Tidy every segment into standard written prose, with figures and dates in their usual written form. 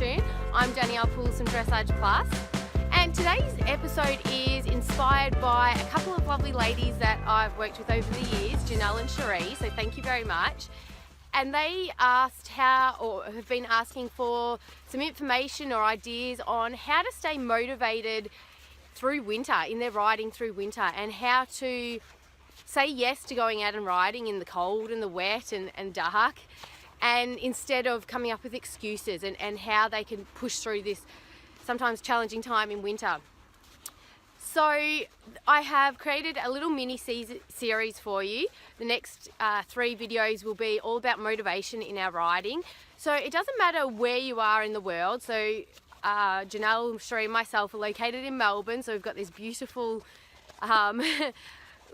Equestrian. I'm Danielle Pools from Dressage Plus, and today's episode is inspired by a couple of lovely ladies that I've worked with over the years, Janelle and Cherie, so thank you very much. And they asked have been asking for some information or ideas on how to stay motivated through winter, in their riding through winter, and how to say yes to going out and riding in the cold and the wet and dark, and instead of coming up with excuses, and how they can push through this sometimes challenging time in winter. So I have created a little mini series for you. The next 3 videos will be all about motivation in our riding. So it doesn't matter where you are in the world. So Janelle, Cherie and myself are located in Melbourne, so we've got this beautiful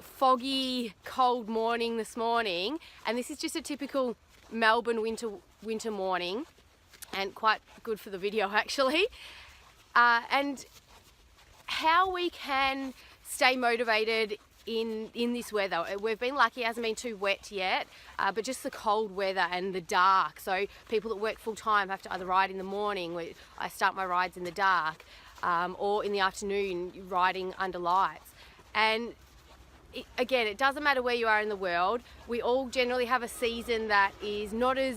foggy, cold morning this morning, and this is just a typical Melbourne winter morning, and quite good for the video actually. And how we can stay motivated in this weather. We've been lucky, it hasn't been too wet yet, but just the cold weather and the dark. So people that work full time have to either ride in the morning, I start my rides in the dark, or in the afternoon riding under lights. And again, it doesn't matter where you are in the world. We all generally have a season that is not as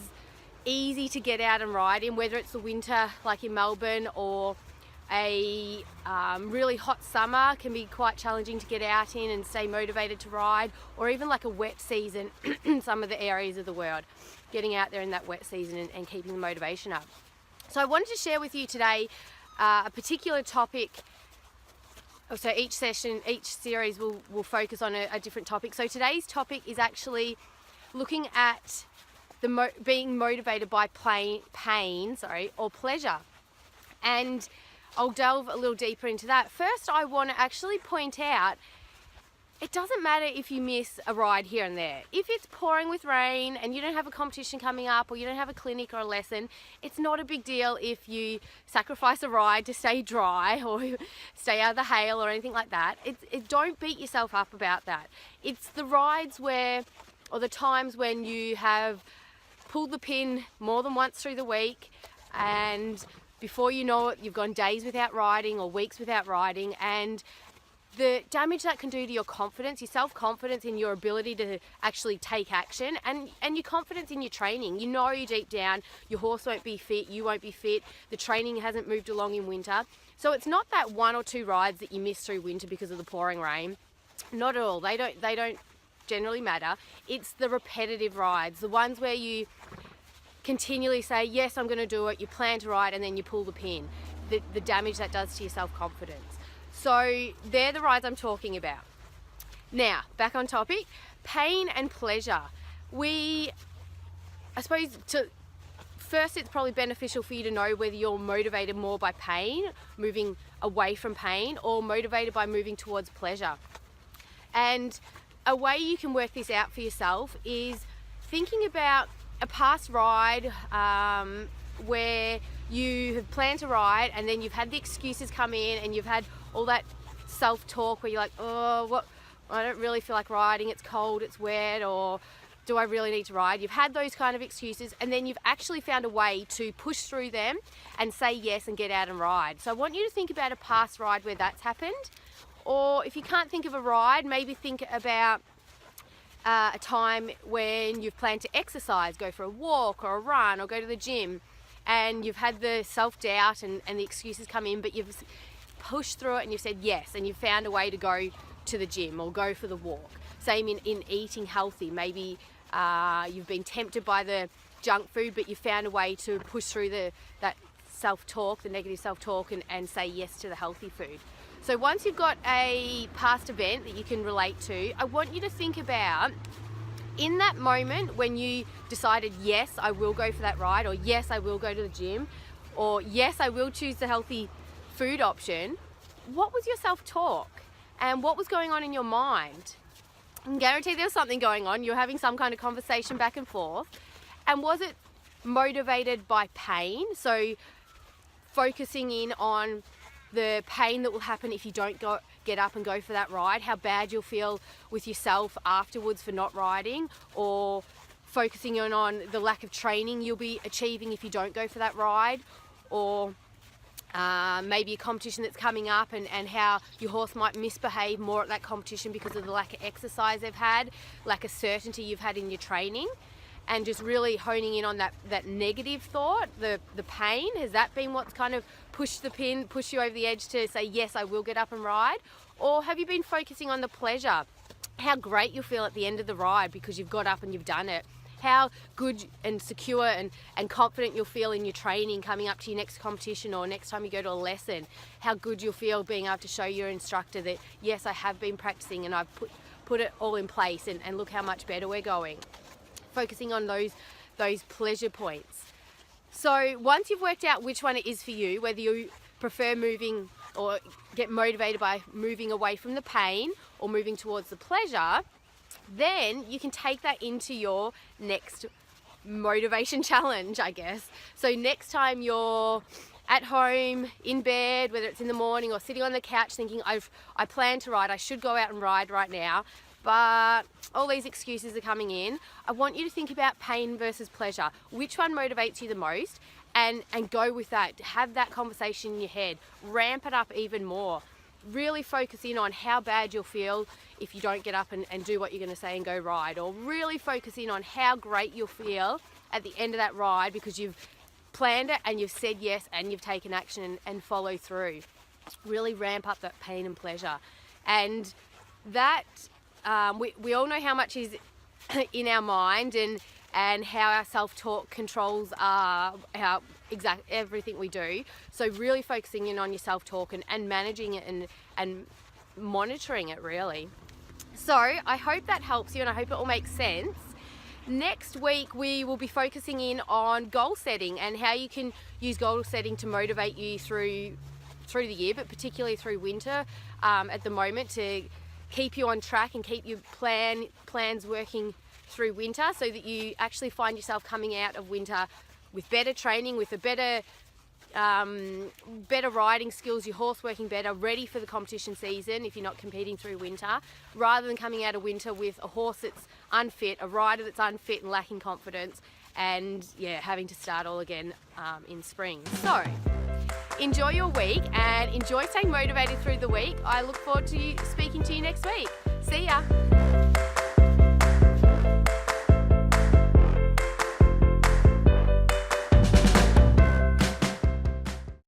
easy to get out and ride in, whether it's the winter like in Melbourne, or a really hot summer can be quite challenging to get out in and stay motivated to ride, or even like a wet season in some of the areas of the world, getting out there in that wet season and keeping the motivation up. So I wanted to share with you today a particular topic. So each series will focus on a different topic. So today's topic is actually looking at being motivated by pain, or pleasure. And I'll delve a little deeper into that. First, I want to actually point out, it doesn't matter if you miss a ride here and there. If it's pouring with rain and you don't have a competition coming up, or you don't have a clinic or a lesson, it's not a big deal if you sacrifice a ride to stay dry or stay out of the hail or anything like that. Don't beat yourself up about that. It's the rides or the times when you have pulled the pin more than once through the week, and before you know it, you've gone days without riding or weeks without riding, and the damage that can do to your confidence, your self-confidence in your ability to actually take action, and your confidence in your training. You know deep down your horse won't be fit, you won't be fit, the training hasn't moved along in winter. So it's not that 1 or 2 rides that you miss through winter because of the pouring rain. Not at all. They don't generally matter. It's the repetitive rides, the ones where you continually say, yes, I'm going to do it, you plan to ride, and then you pull the pin. The damage that does to your self-confidence. So they're the rides I'm talking about. Now, back on topic, pain and pleasure. I suppose first it's probably beneficial for you to know whether you're motivated more by pain, moving away from pain, or motivated by moving towards pleasure. And a way you can work this out for yourself is thinking about a past ride where you have planned to ride, and then you've had the excuses come in, and you've had all that self-talk where you're like, oh, I don't really feel like riding, it's cold, it's wet, or do I really need to ride? You've had those kind of excuses, and then you've actually found a way to push through them and say yes and get out and ride. So I want you to think about a past ride where that's happened, or if you can't think of a ride, maybe think about a time when you've planned to exercise, go for a walk or a run or go to the gym, and you've had the self-doubt and the excuses come in, but you've pushed through it and you've said yes, and you've found a way to go to the gym or go for the walk. Same in eating healthy. Maybe you've been tempted by the junk food, but you found a way to push through that self-talk, the negative self-talk, and say yes to the healthy food. So once you've got a past event that you can relate to, I want you to think about, in that moment when you decided, yes, I will go for that ride, or yes, I will go to the gym, or yes, I will choose the healthy food option, what was your self-talk? And what was going on in your mind? I can guarantee there was something going on. You're having some kind of conversation back and forth. And was it motivated by pain? So focusing in on the pain that will happen if you don't get up and go for that ride, how bad you'll feel with yourself afterwards for not riding, or focusing on the lack of training you'll be achieving if you don't go for that ride, or maybe a competition that's coming up, and how your horse might misbehave more at that competition because of the lack of exercise they've had, lack of certainty you've had in your training, and just really honing in on that negative thought, the pain. Has that been what's kind of pushed you over the edge to say, yes, I will get up and ride? Or have you been focusing on the pleasure? How great you'll feel at the end of the ride because you've got up and you've done it. How good and secure and confident you'll feel in your training coming up to your next competition or next time you go to a lesson. How good you'll feel being able to show your instructor that, yes, I have been practicing and I've put it all in place, and look how much better we're going. Focusing on those pleasure points. So once you've worked out which one it is for you, whether you prefer moving or get motivated by moving away from the pain or moving towards the pleasure, then you can take that into your next motivation challenge, I guess. So next time you're at home, in bed, whether it's in the morning or sitting on the couch thinking, I plan to ride, I should go out and ride right now, but all these excuses are coming in, I want you to think about pain versus pleasure. Which one motivates you the most? And go with that. Have that conversation in your head. Ramp it up even more. Really focus in on how bad you'll feel if you don't get up and do what you're going to say and go ride. Or really focus in on how great you'll feel at the end of that ride because you've planned it and you've said yes and you've taken action and follow through. Really ramp up that pain and pleasure. And that, we all know how much is in our mind and how our self-talk controls everything we do. So really focusing in on your self-talk and managing it and monitoring it, really. So I hope that helps you, and I hope it all makes sense. Next week we will be focusing in on goal setting and how you can use goal setting to motivate you through the year, but particularly through winter at the moment, to keep you on track and keep your plans working through winter, so that you actually find yourself coming out of winter with better training, with a better riding skills, your horse working better, ready for the competition season if you're not competing through winter, rather than coming out of winter with a horse that's unfit, a rider that's unfit and lacking confidence, and having to start all again in spring. So enjoy your week and enjoy staying motivated through the week. I look forward to speaking to you next week. See ya.